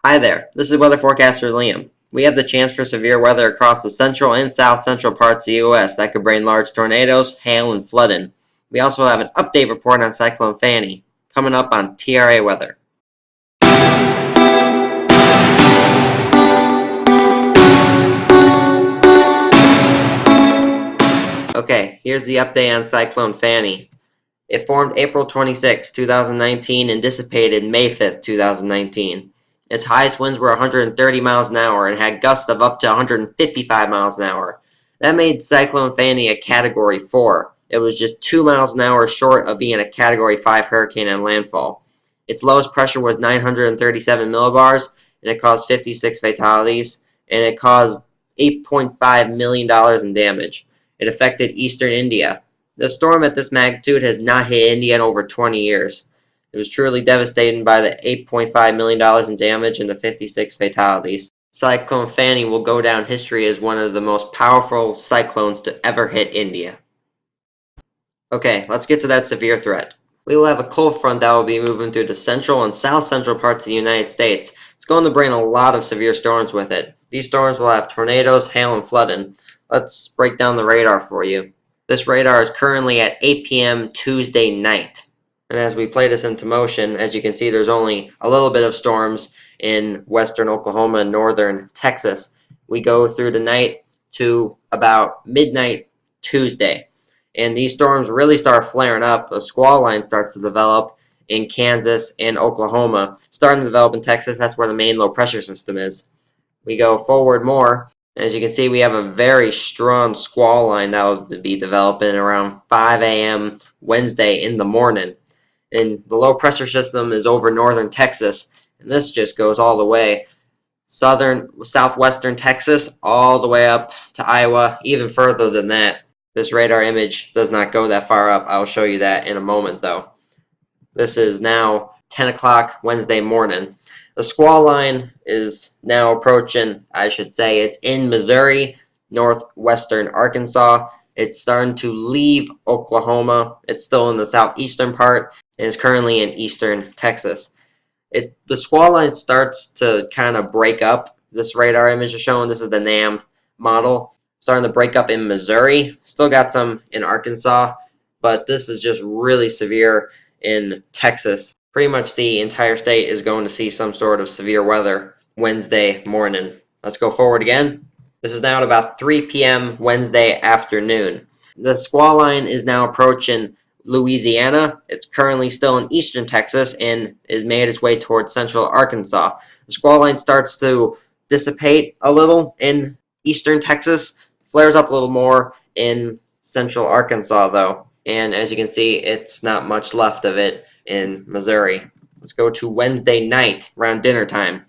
Hi there, this is weather forecaster Liam. We have the chance for severe weather across the central and south central parts of the U.S. that could bring large tornadoes, hail, and flooding. We also have an update report on Cyclone Fanny coming up on TRA Weather. Okay, here's the update on Cyclone Fanny. It formed April 26, 2019 and dissipated May 5, 2019. Its highest winds were 130 miles an hour and had gusts of up to 155 miles an hour. That made Cyclone Fanny a Category 4. It was just 2 miles an hour short of being a Category 5 hurricane on landfall. Its lowest pressure was 937 millibars, and it caused 56 fatalities, and it caused $8.5 million in damage. It affected eastern India. The storm at this magnitude has not hit India in over 20 years. It was truly devastating by the $8.5 million in damage and the 56 fatalities. Cyclone Fanny will go down history as one of the most powerful cyclones to ever hit India. Okay, let's get to that severe threat. We will have a cold front that will be moving through the central and south central parts of the United States. It's going to bring a lot of severe storms with it. These storms will have tornadoes, hail, and flooding. Let's break down the radar for you. This radar is currently at 8 p.m. Tuesday night. And as we play this into motion, as you can see, there's only a little bit of storms in western Oklahoma and northern Texas. We go through the night to about midnight Tuesday. And these storms really start flaring up. A squall line starts to develop in Kansas and Oklahoma. Starting to develop in Texas, that's where the main low pressure system is. We go forward more. As you can see, we have a very strong squall line that will be developing around 5 a.m. Wednesday in the morning. And the low pressure system is over northern Texas, and this just goes all the way southwestern Texas, all the way up to Iowa, even further than that. This radar image does not go that far up. I'll show you that in a moment, though. This is now 10 o'clock Wednesday morning. The squall line is now approaching, I should say, it's in Missouri, northwestern Arkansas. It's starting to leave Oklahoma. It's still in the southeastern part and is currently in eastern Texas. The squall line starts to kind of break up. This radar image is showing, this is the NAM model, starting to break up in Missouri. Still got some in Arkansas, but this is just really severe in Texas. Pretty much the entire state is going to see some sort of severe weather Wednesday morning. Let's go forward again. This is now at about 3 p.m. Wednesday afternoon. The squall line is now approaching Louisiana. It's currently still in eastern Texas and has made its way towards central Arkansas. The squall line starts to dissipate a little in eastern Texas, flares up a little more in central Arkansas though. And as you can see, it's not much left of it in Missouri. Let's go to Wednesday night around dinner time.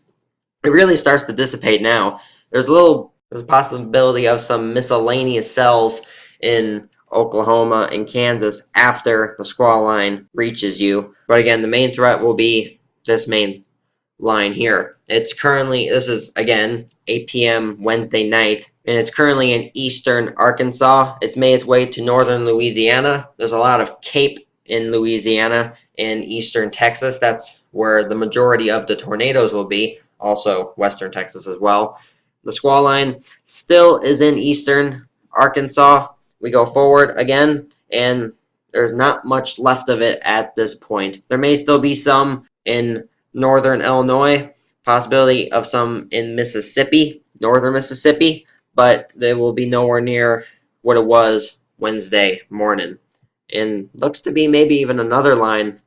It really starts to dissipate now. There's a possibility of some miscellaneous cells in Oklahoma and Kansas after the squall line reaches you. But again, the main threat will be this main line here. This is again 8 p.m. Wednesday night, and it's currently in eastern Arkansas. It's made its way to northern Louisiana. There's a lot of Cape in Louisiana and eastern Texas. That's where the majority of the tornadoes will be. Also western Texas as well. The squall line still is in eastern Arkansas. We go forward again, and there's not much left of it at this point. There may still be some in northern Illinois, possibility of some in Mississippi, northern Mississippi, but they will be nowhere near what it was Wednesday morning. And looks to be maybe even another line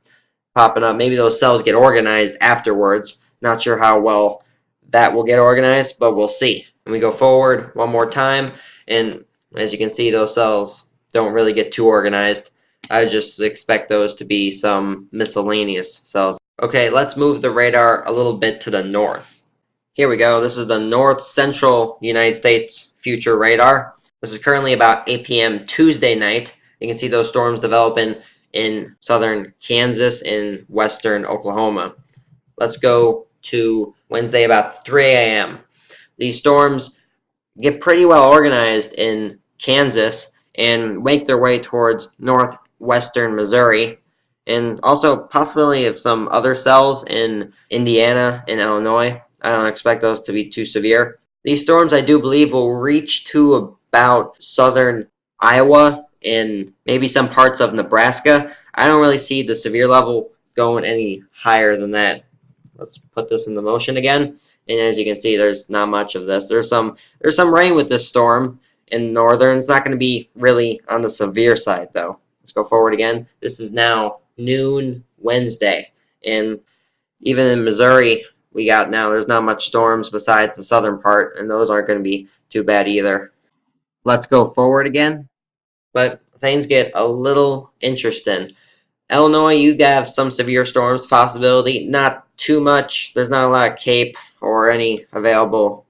popping up. Maybe those cells get organized afterwards. Not sure how well that will get organized, but we'll see. And we go forward one more time, and as you can see, those cells don't really get too organized. I just expect those to be some miscellaneous cells. Okay, let's move the radar a little bit to the north. Here we go. This is the north central United States future radar. This is currently about 8 p.m. Tuesday night. You can see those storms developing in southern Kansas and western Oklahoma. Let's go to Wednesday about 3 a.m. These storms get pretty well organized in Kansas and make their way towards northwestern Missouri, and also possibility of some other cells in Indiana and Illinois. I don't expect those to be too severe. These storms, I do believe, will reach to about southern Iowa and maybe some parts of Nebraska. I don't really see the severe level going any higher than that. Let's put this into motion again. And as you can see, there's not much of this. There's some rain with this storm in northern. It's not going to be really on the severe side, though. Let's go forward again. This is now noon Wednesday. And even in Missouri, we got now, there's not much storms besides the southern part, and those aren't going to be too bad either. Let's go forward again. But things get a little interesting. Illinois, you have some severe storms possibility. Not too much. There's not a lot of cape or any available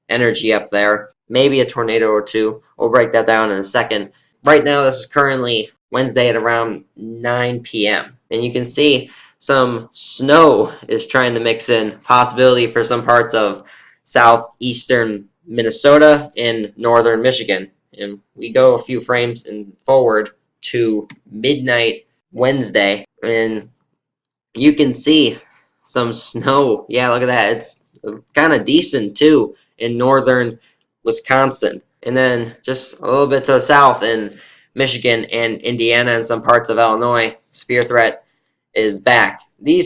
energy up there. Maybe a tornado or two. We'll break that down in a second. Right now, this is currently Wednesday at around 9 p.m. And you can see some snow is trying to mix in. Possibility for some parts of southeastern Minnesota and northern Michigan. And we go a few frames and forward to midnight Wednesday, and you can see some snow. Yeah, look at that. It's kind of decent too in northern Wisconsin. And then just a little bit to the south in Michigan and Indiana and some parts of Illinois, severe threat is back. The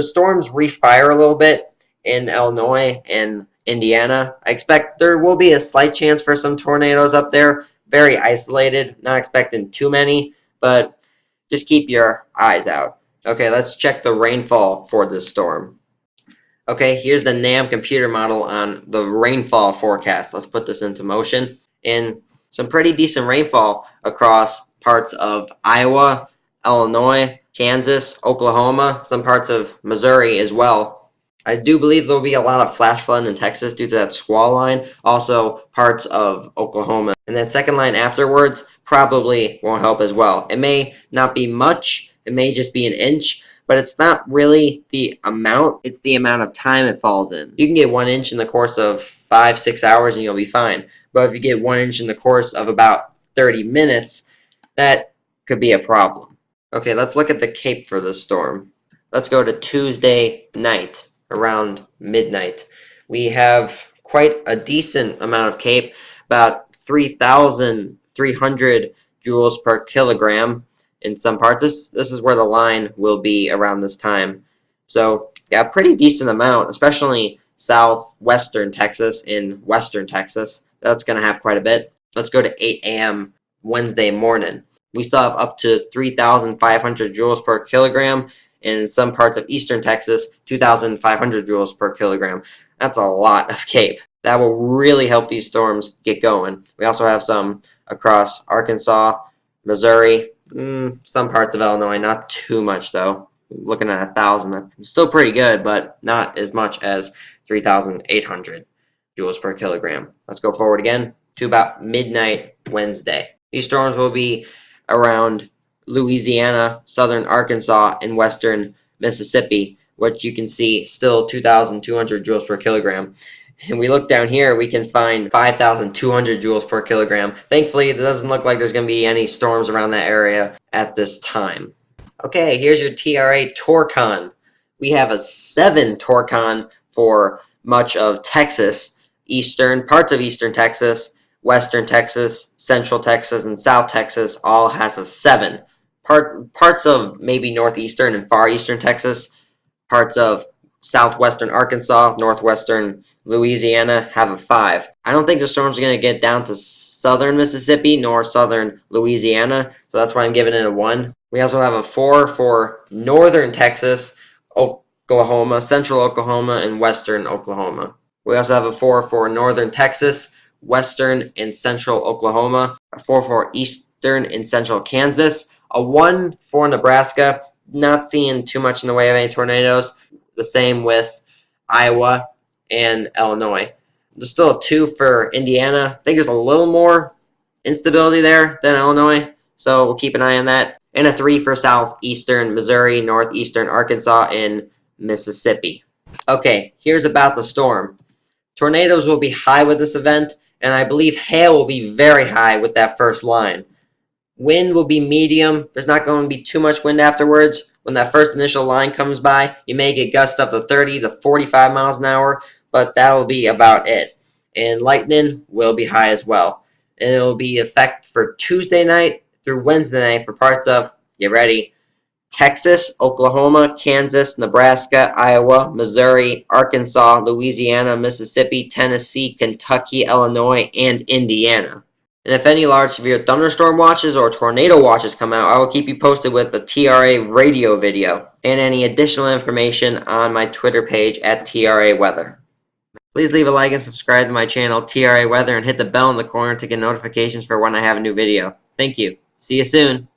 storms refire a little bit in Illinois and Indiana. I expect there will be a slight chance for some tornadoes up there. Very isolated, not expecting too many, but just keep your eyes out. Okay, let's check the rainfall for this storm. Okay, here's the NAM computer model on the rainfall forecast. Let's put this into motion. And some pretty decent rainfall across parts of Iowa, Illinois, Kansas, Oklahoma, some parts of Missouri as well. I do believe there will be a lot of flash flooding in Texas due to that squall line. Also, parts of Oklahoma. And that second line afterwards probably won't help as well. It may not be much. It may just be an inch. But it's not really the amount, it's the amount of time it falls in. You can get 1 inch in the course of 5-6 hours and you'll be fine. But if you get 1 inch in the course of about 30 minutes, that could be a problem. Okay, let's look at the cape for this storm. Let's go to Tuesday night, around midnight. We have quite a decent amount of cape, about 3,300 joules per kilogram. In some parts, this is where the line will be around this time. So, yeah, pretty decent amount, especially southwestern Texas and western Texas. That's going to have quite a bit. Let's go to 8 a.m. Wednesday morning. We still have up to 3,500 joules per kilogram. In some parts of eastern Texas, 2,500 joules per kilogram. That's a lot of cape. That will really help these storms get going. We also have some across Arkansas, Missouri, some parts of Illinois, not too much though. Looking at 1,000, still pretty good, but not as much as 3,800 joules per kilogram. Let's go forward again to about midnight Wednesday. These storms will be around Louisiana, southern Arkansas, and western Mississippi, which you can see still 2,200 joules per kilogram. And we look down here, we can find 5,200 joules per kilogram. Thankfully, it doesn't look like there's going to be any storms around that area at this time. Okay, here's your TRA Torcon. We have a 7 Torcon for much of Texas, parts of eastern Texas, western Texas, central Texas, and south Texas all has a 7. Parts of maybe northeastern and far eastern Texas, parts of southwestern Arkansas, northwestern Louisiana have a 5. I don't think the storm's going to get down to southern Mississippi nor southern Louisiana, so that's why I'm giving it a 1. We also have a 4 for northern Texas, Oklahoma, central Oklahoma, and western Oklahoma. We also have a 4 for northern Texas, western and central Oklahoma, a 4 for eastern and central Kansas, a 1 for Nebraska. Not seeing too much in the way of any tornadoes. The same with Iowa and Illinois. There's still a 2 for Indiana. I think there's a little more instability there than Illinois, so we'll keep an eye on that. And a 3 for southeastern Missouri, northeastern Arkansas, and Mississippi. Okay, here's about the storm. Tornadoes will be high with this event, and I believe hail will be very high with that first line. Wind will be medium. There's not going to be too much wind afterwards. When that first initial line comes by, you may get gusts up to 30 to 45 miles an hour, but that'll be about it. And lightning will be high as well. And it will be effect for Tuesday night through Wednesday night for parts of, get ready, Texas, Oklahoma, Kansas, Nebraska, Iowa, Missouri, Arkansas, Louisiana, Mississippi, Tennessee, Kentucky, Illinois, and Indiana. And if any large severe thunderstorm watches or tornado watches come out, I will keep you posted with the TRA radio video and any additional information on my Twitter page at TRA Weather. Please leave a like and subscribe to my channel, TRA Weather, and hit the bell in the corner to get notifications for when I have a new video. Thank you. See you soon.